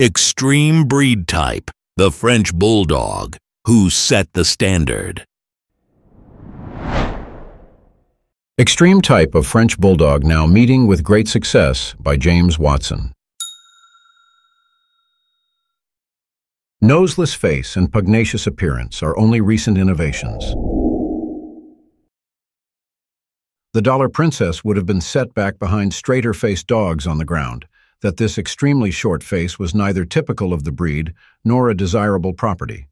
Extreme breed type, the French Bulldog, who set the standard. Extreme type of French Bulldog now meeting with great success by James Watson. Noseless face and pugnacious appearance are only recent innovations. The Dollar Princess would have been set back behind straighter-faced dogs on the ground, that this extremely short face was neither typical of the breed nor a desirable property.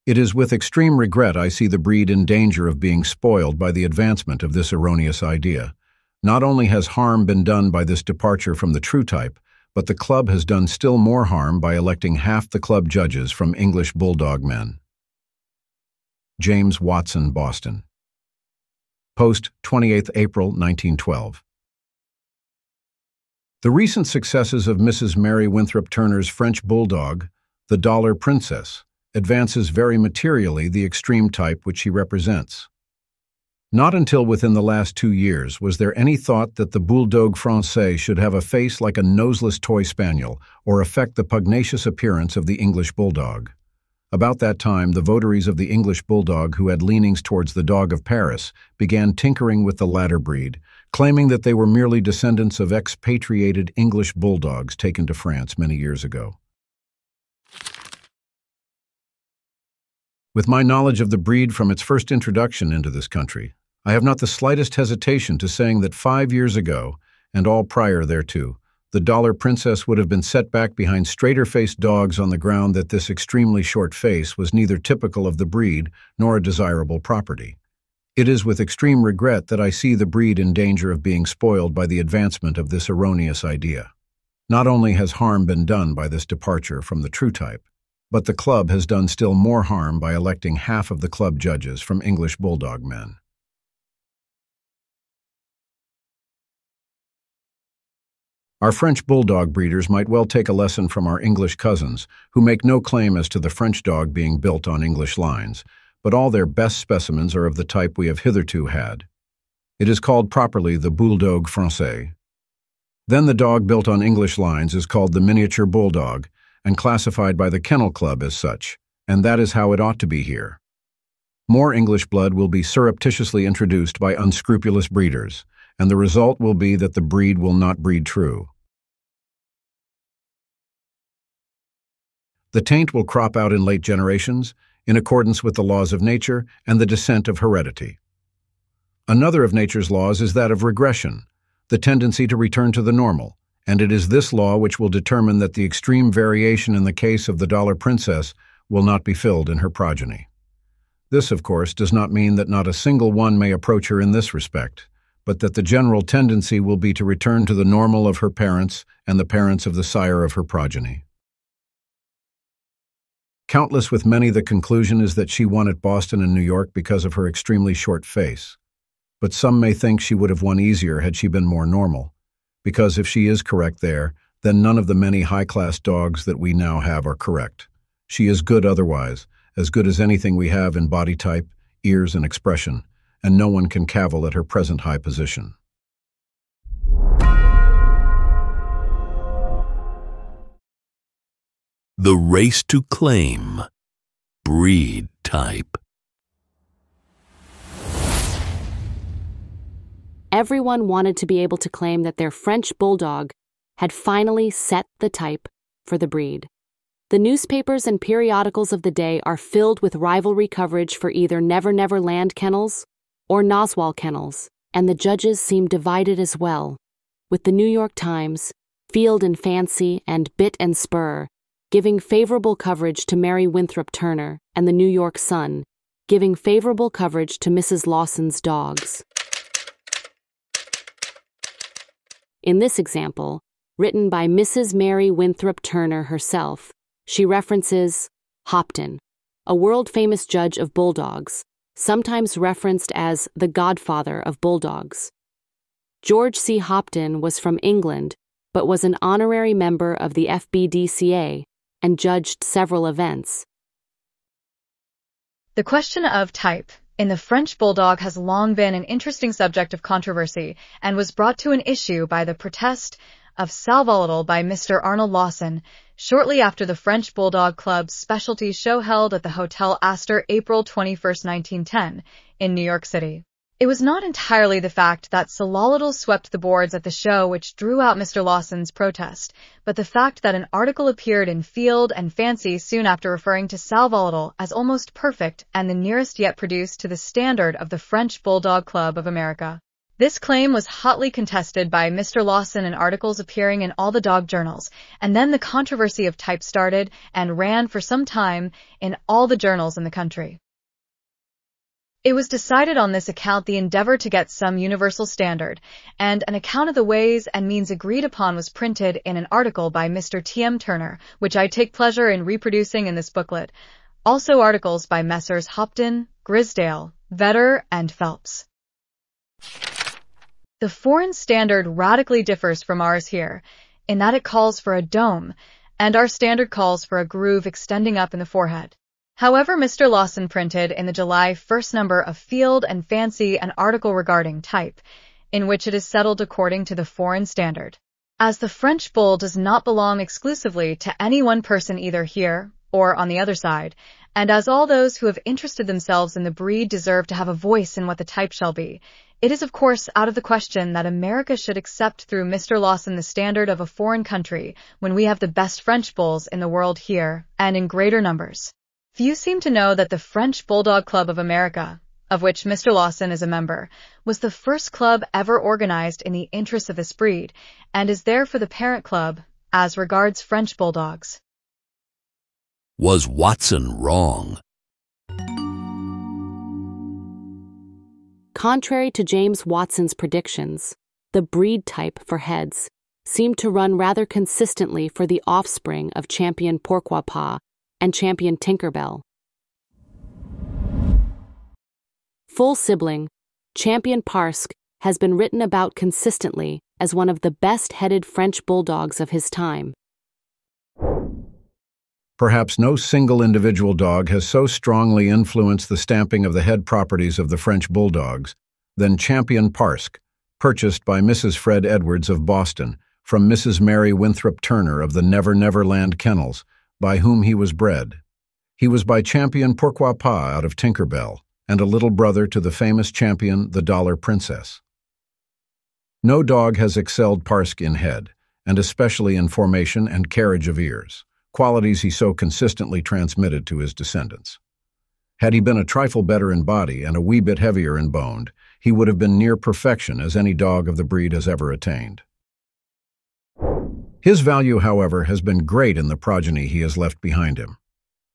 It is with extreme regret I see the breed in danger of being spoiled by the advancement of this erroneous idea. Not only has harm been done by this departure from the true type, but the club has done still more harm by electing half the club judges from English Bulldog men. James Watson, Boston. Post, 28 April 1912. The recent successes of Mrs. Mary Winthrop Turner's French Bulldog, the Dollar Princess, advances very materially the extreme type which she represents. Not until within the last 2 years was there any thought that the Bulldog Français should have a face like a noseless toy spaniel or affect the pugnacious appearance of the English Bulldog. About that time, the votaries of the English Bulldog who had leanings towards the dog of Paris began tinkering with the latter breed, claiming that they were merely descendants of expatriated English Bulldogs taken to France many years ago. With my knowledge of the breed from its first introduction into this country, I have not the slightest hesitation to saying that 5 years ago, and all prior thereto, the Dollar Princess would have been set back behind straighter-faced dogs on the ground that this extremely short face was neither typical of the breed nor a desirable property. It is with extreme regret that I see the breed in danger of being spoiled by the advancement of this erroneous idea. Not only has harm been done by this departure from the true type, but the club has done still more harm by electing half of the club judges from English Bulldog men. Our French Bulldog breeders might well take a lesson from our English cousins, who make no claim as to the French dog being built on English lines, but all their best specimens are of the type we have hitherto had. It is called properly the Bulldog Français. Then the dog built on English lines is called the miniature Bulldog, and classified by the Kennel Club as such, and that is how it ought to be here. More English blood will be surreptitiously introduced by unscrupulous breeders, and the result will be that the breed will not breed true. The taint will crop out in late generations, in accordance with the laws of nature and the descent of heredity. Another of nature's laws is that of regression, the tendency to return to the normal, and it is this law which will determine that the extreme variation in the case of the Dollar Princess will not be filled in her progeny. This, of course, does not mean that not a single one may approach her in this respect, but that the general tendency will be to return to the normal of her parents and the parents of the sire of her progeny. Countless with many the conclusion is that she won at Boston and New York because of her extremely short face, but some may think she would have won easier had she been more normal, because if she is correct there, then none of the many high-class dogs that we now have are correct. She is good otherwise, as good as anything we have in body type, ears, and expression, and no one can cavil at her present high position. The race to claim. Breed type. Everyone wanted to be able to claim that their French Bulldog had finally set the type for the breed. The newspapers and periodicals of the day are filled with rivalry coverage for either Never Never Land kennels or Noswell kennels, and the judges seem divided as well, with the New York Times, Field and Fancy, and Bit and Spur giving favorable coverage to Mary Winthrop Turner, and the New York Sun giving favorable coverage to Mrs. Lawson's dogs. In this example, written by Mrs. Mary Winthrop Turner herself, she references Hopton, a world-famous judge of bulldogs, sometimes referenced as the godfather of bulldogs. George C. Hopton was from England, but was an honorary member of the FBDCA and judged several events. The question of type in the French Bulldog has long been an interesting subject of controversy and was brought to an issue by the protest of Sal Volatile by Mr. Arnold Lawson, shortly after the French Bulldog Club's specialty show held at the Hotel Astor April 21, 1910, in New York City. It was not entirely the fact that Sal Volatile swept the boards at the show which drew out Mr. Lawson's protest, but the fact that an article appeared in Field and Fancy soon after referring to Sal Volatile as almost perfect and the nearest yet produced to the standard of the French Bulldog Club of America. This claim was hotly contested by Mr. Lawson in articles appearing in all the dog journals, and then the controversy of type started and ran for some time in all the journals in the country. It was decided on this account the endeavor to get some universal standard, and an account of the ways and means agreed upon was printed in an article by Mr. T.M. Turner, which I take pleasure in reproducing in this booklet. Also articles by Messrs. Hopton, Grisdale, Vedder, and Phelps. The foreign standard radically differs from ours here, in that it calls for a dome, and our standard calls for a groove extending up in the forehead. However, Mr. Lawson printed in the July 1st number of Field and Fancy an article regarding type, in which it is settled according to the foreign standard. As the French bull does not belong exclusively to any one person either here or on the other side, and as all those who have interested themselves in the breed deserve to have a voice in what the type shall be, it is of course out of the question that America should accept through Mr. Lawson the standard of a foreign country when we have the best French bulls in the world here and in greater numbers. Few seem to know that the French Bulldog Club of America, of which Mr. Lawson is a member, was the first club ever organized in the interests of this breed, and is there for the parent club as regards French Bulldogs. Was Watson wrong? Contrary to James Watson's predictions, the breed type for heads seemed to run rather consistently for the offspring of Champion Pourquoi and Champion Tinkerbell. Full sibling, Champion Parsk has been written about consistently as one of the best-headed French bulldogs of his time. Perhaps no single individual dog has so strongly influenced the stamping of the head properties of the French Bulldogs than Champion Parsk, purchased by Mrs. Fred Edwards of Boston from Mrs. Mary Winthrop Turner of the Never Never Land Kennels, by whom he was bred. He was by Champion Pourquoi out of Tinkerbell, and a little brother to the famous champion, the Dollar Princess. No dog has excelled Parsk in head, and especially in formation and carriage of ears, qualities he so consistently transmitted to his descendants. Had he been a trifle better in body and a wee bit heavier in boned, he would have been near perfection as any dog of the breed has ever attained. His value, however, has been great in the progeny he has left behind him.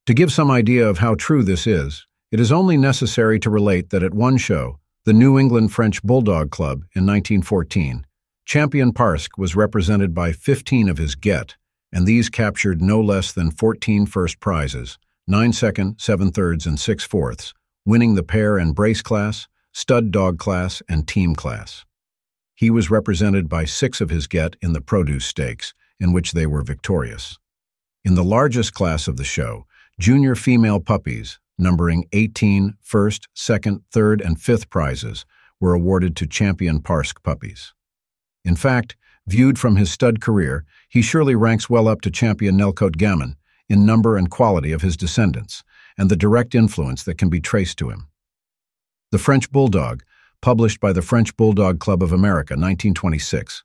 To give some idea of how true this is, it is only necessary to relate that at one show, the New England French Bulldog Club in 1914, Champion Parsk was represented by 15 of his get, and these captured no less than 14 first prizes, 9 second, 7 thirds, and 6 fourths, winning the pair and brace class, stud dog class, and team class. He was represented by 6 of his get in the produce stakes, in which they were victorious. In the largest class of the show, junior female puppies, numbering 18 first, second, third, and fifth prizes, were awarded to Champion Parsk puppies. In fact, viewed from his stud career, he surely ranks well up to Champion Nelcote Gammon in number and quality of his descendants, and the direct influence that can be traced to him. The French Bulldog, published by the French Bulldog Club of America, 1926.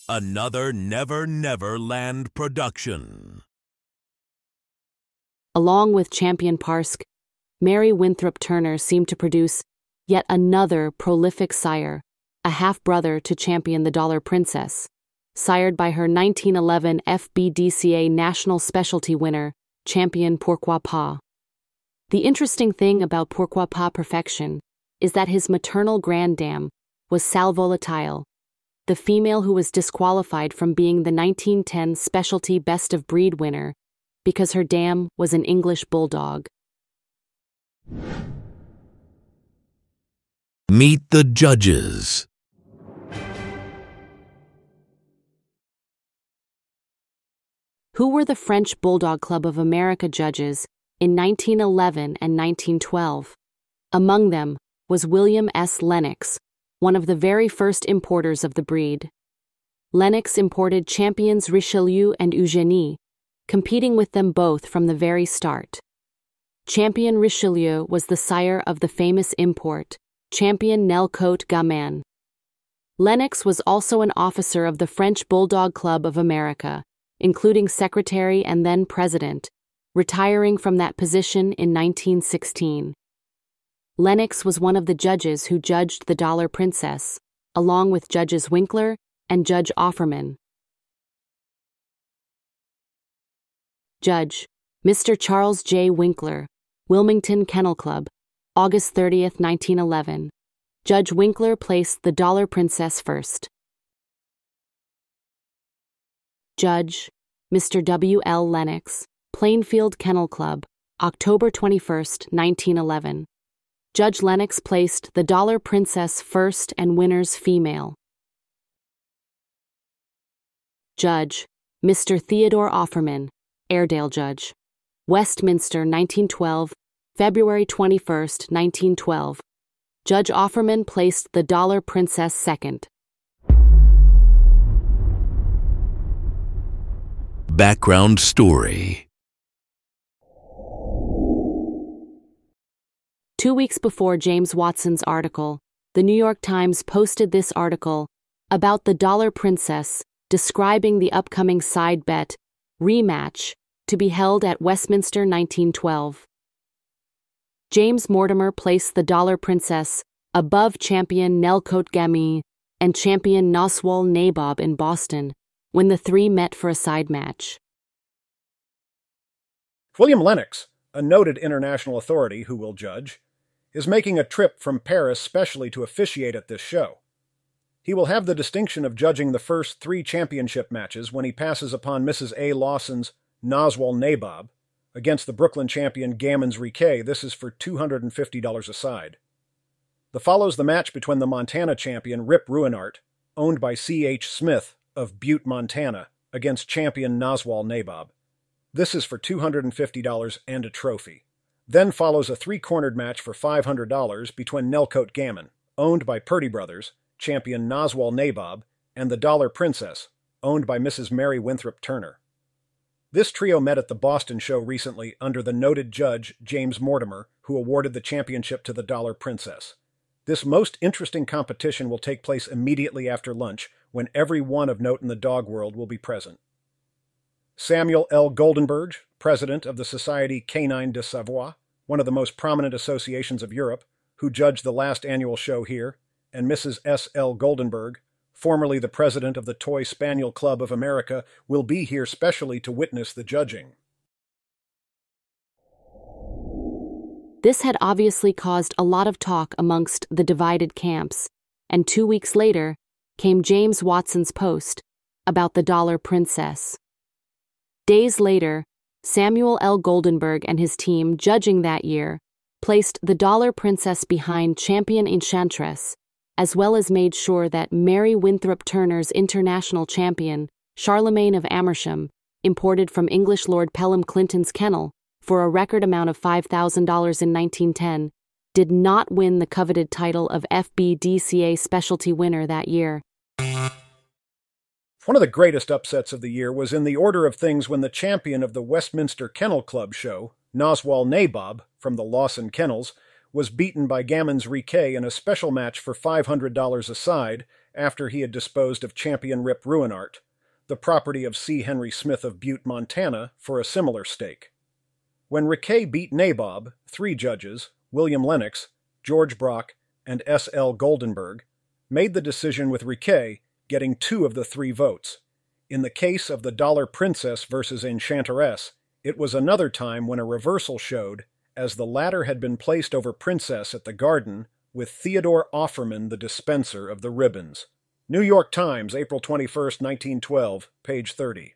Another Never Never Land production. Along with Champion Parsk, Mary Winthrop Turner seemed to produce yet another prolific sire, a half-brother to Champion the Dollar Princess, sired by her 1911 FBDCA National Specialty winner, Champion Pourquoi. The interesting thing about Pourquoi Perfection is that his maternal grandam was Sal Volatile, the female who was disqualified from being the 1910 Specialty Best of Breed winner because her dam was an English bulldog. Meet the judges. Who were the French Bulldog Club of America judges in 1911 and 1912. Among them was William S. Lennox, one of the very first importers of the breed. Lennox imported champions Richelieu and Eugenie, competing with them both from the very start. Champion Richelieu was the sire of the famous import, Champion Nelcote Gamin. Lennox was also an officer of the French Bulldog Club of America, including secretary and then president, retiring from that position in 1916. Lennox was one of the judges who judged the Dollar Princess, along with Judges Winkler and Judge Offerman. Judge, Mr. Charles J. Winkler, Wilmington Kennel Club, August 30, 1911. Judge Winkler placed the Dollar Princess first. Judge, Mr. W. L. Lennox, Plainfield Kennel Club, October 21, 1911. Judge Lennox placed the Dollar Princess first and winners female. Judge, Mr. Theodore Offerman, Airedale Judge, Westminster, 1912, February 21, 1912. Judge Offerman placed the Dollar Princess second. Background story. 2 weeks before James Watson's article, the New York Times posted this article about the Dollar Princess, describing the upcoming side bet rematch to be held at Westminster 1912. James Mortimer placed the Dollar Princess above champion Nelcote Gamin and champion Noseless Nabob in Boston when the three met for a side match. William Lennox, a noted international authority who will judge, is making a trip from Paris specially to officiate at this show. He will have the distinction of judging the first 3 championship matches when he passes upon Mrs. A. Lawson's Noseless Nabob against the Brooklyn champion Gamin's Riquet. This is for $250 a side. Follows the match between the Montana champion Rip Ruinart, owned by C.H. Smith of Butte, Montana, against champion Noseless Nabob. This is for $250 and a trophy. Then follows a 3-cornered match for $500 between Nelcote Gamin, owned by Purdy Brothers, champion Noseless Nabob, and the Dollar Princess, owned by Mrs. Mary Winthrop Turner. This trio met at the Boston show recently under the noted judge James Mortimer, who awarded the championship to the Dollar Princess. This most interesting competition will take place immediately after lunch, when every one of note in the dog world will be present. Samuel L. Goldenberg, president of the Société Canine de Savoie, one of the most prominent associations of Europe, who judged the last annual show here, and Mrs. S. L. Goldenberg, formerly the president of the Toy Spaniel Club of America, will be here specially to witness the judging. This had obviously caused a lot of talk amongst the divided camps, and 2 weeks later came James Watson's post about the Dollar Princess. Days later, Samuel L. Goldenberg and his team judging that year placed the Dollar Princess behind champion Enchantress, as well as made sure that Mary Winthrop Turner's international champion, Charlemagne of Amersham, imported from English Lord Pelham Clinton's kennel for a record amount of $5,000 in 1910, did not win the coveted title of FBDCA specialty winner that year. One of the greatest upsets of the year was in the order of things when the champion of the Westminster Kennel Club show, Noseless Nabob, from the Lawson Kennels, was beaten by Gamin's Riquet in a special match for $500 a side after he had disposed of champion Rip Ruinart, the property of C. Henry Smith of Butte, Montana, for a similar stake. When Riquet beat Nabob, 3 judges, William Lennox, George Brock, and S. L. Goldenberg, made the decision with Riquet getting 2 of the 3 votes. In the case of the Dollar Princess versus Enchantress, it was another time when a reversal showed, as the latter had been placed over Princess at the Garden, with Theodore Offerman the dispenser of the ribbons. New York Times, April 21, 1912, page 30.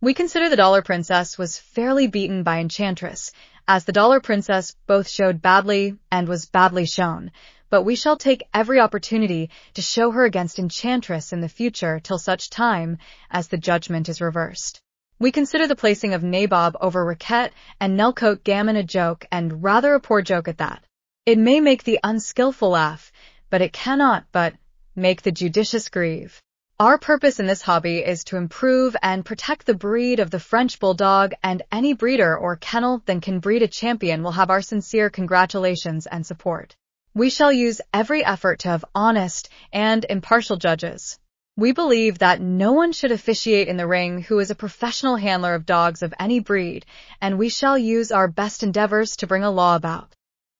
We consider the Dollar Princess was fairly beaten by Enchantress, as the Dollar Princess both showed badly and was badly shown, but we shall take every opportunity to show her against Enchantress in the future till such time as the judgment is reversed. We consider the placing of Nabob over Raquette and Nelcote Gammon a joke, and rather a poor joke at that. It may make the unskillful laugh, but it cannot but make the judicious grieve. Our purpose in this hobby is to improve and protect the breed of the French Bulldog, and any breeder or kennel that can breed a champion will have our sincere congratulations and support. We shall use every effort to have honest and impartial judges. We believe that no one should officiate in the ring who is a professional handler of dogs of any breed, and we shall use our best endeavors to bring a law about.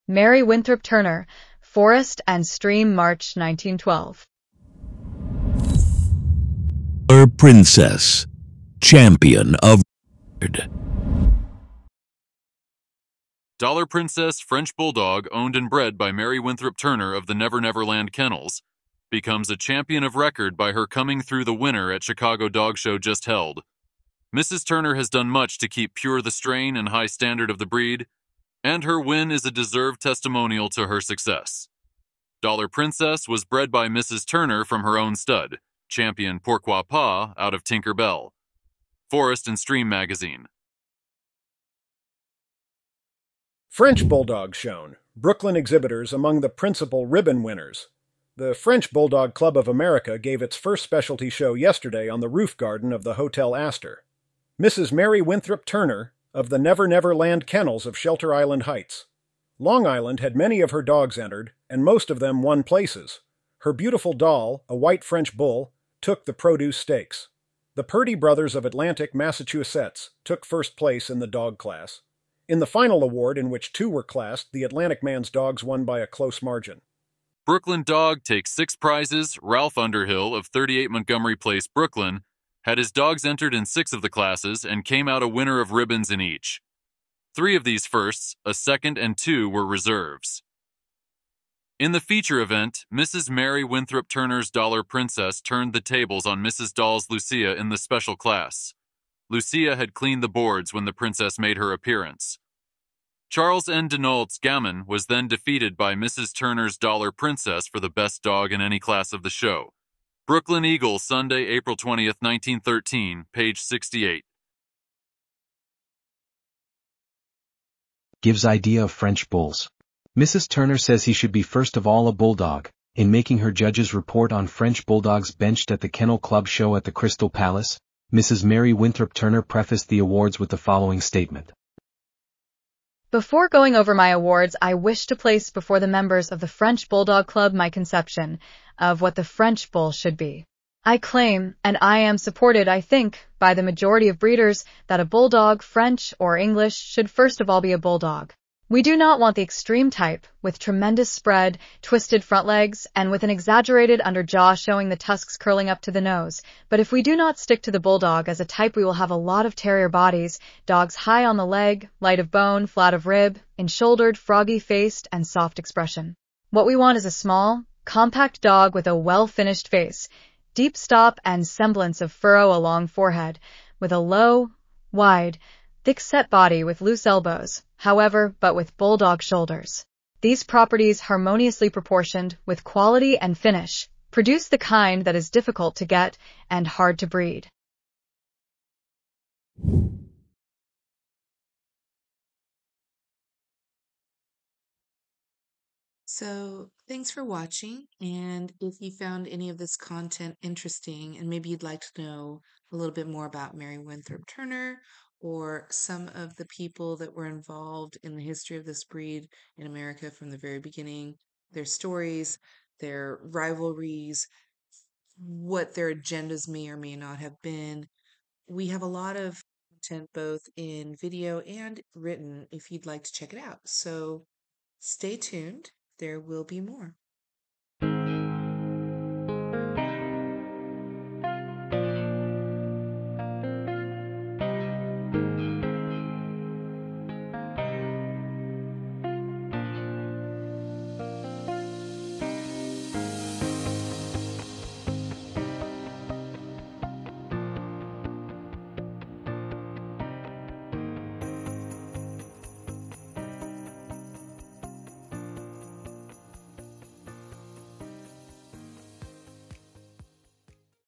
Mary Winthrop Turner, Forest and Stream, March 1912. Dollar Princess, champion of Dollar Princess French Bulldog, owned and bred by Mary Winthrop Turner of the Never Never Land Kennels, becomes a champion of record by her coming through the winner at Chicago Dog Show just held. Mrs. Turner has done much to keep pure the strain and high standard of the breed, and her win is a deserved testimonial to her success. Dollar Princess was bred by Mrs. Turner from her own stud, Champion Pourquoi Pas, out of Tinker Bell. Forest and Stream magazine. French Bulldog shown. Brooklyn exhibitors among the principal ribbon winners. The French Bulldog Club of America gave its first specialty show yesterday on the roof garden of the Hotel Astor. Mrs. Mary Winthrop Turner of the Never Never Land Kennels of Shelter Island Heights. Long Island had many of her dogs entered, and most of them won places. Her beautiful doll, a white French bull, took the produce stakes. The Purdy brothers of Atlantic, Massachusetts, took first place in the dog class. In the final award, in which two were classed, the Atlantic man's dogs won by a close margin. Brooklyn Dog takes 6 prizes. Ralph Underhill of 38 Montgomery Place, Brooklyn, had his dogs entered in 6 of the classes and came out a winner of ribbons in each. 3 of these firsts, a second and 2, were reserves. In the feature event, Mrs. Mary Winthrop Turner's Dollar Princess turned the tables on Mrs. Doll's Lucia in the special class. Lucia had cleaned the boards when the princess made her appearance. Charles N. Denault's Gammon was then defeated by Mrs. Turner's Dollar Princess for the best dog in any class of the show. Brooklyn Eagle, Sunday, April 20th, 1913, page 68. Gives idea of French bulls. Mrs. Turner says he should be first of all a bulldog. In making her judge's report on French bulldogs benched at the Kennel Club show at the Crystal Palace, Mrs. Mary Winthrop Turner prefaced the awards with the following statement. Before going over my awards, I wish to place before the members of the French Bulldog Club my conception of what the French bull should be. I claim, and I am supported, I think, by the majority of breeders, that a bulldog, French or English, should first of all be a bulldog. We do not want the extreme type, with tremendous spread, twisted front legs, and with an exaggerated underjaw showing the tusks curling up to the nose. But if we do not stick to the bulldog as a type, we will have a lot of terrier bodies, dogs high on the leg, light of bone, flat of rib, in-shouldered, froggy-faced, and soft expression. What we want is a small, compact dog with a well-finished face, deep stop and semblance of furrow along forehead, with a low, wide, thick-set body with loose elbows, however, but with bulldog shoulders. These properties, harmoniously proportioned, with quality and finish, produce the kind that is difficult to get and hard to breed. So, thanks for watching, and if you found any of this content interesting and maybe you'd like to know a little bit more about Mary Winthrop Turner or some of the people that were involved in the history of this breed in America from the very beginning, their stories, their rivalries, what their agendas may or may not have been, we have a lot of content both in video and written if you'd like to check it out. So, stay tuned. There will be more.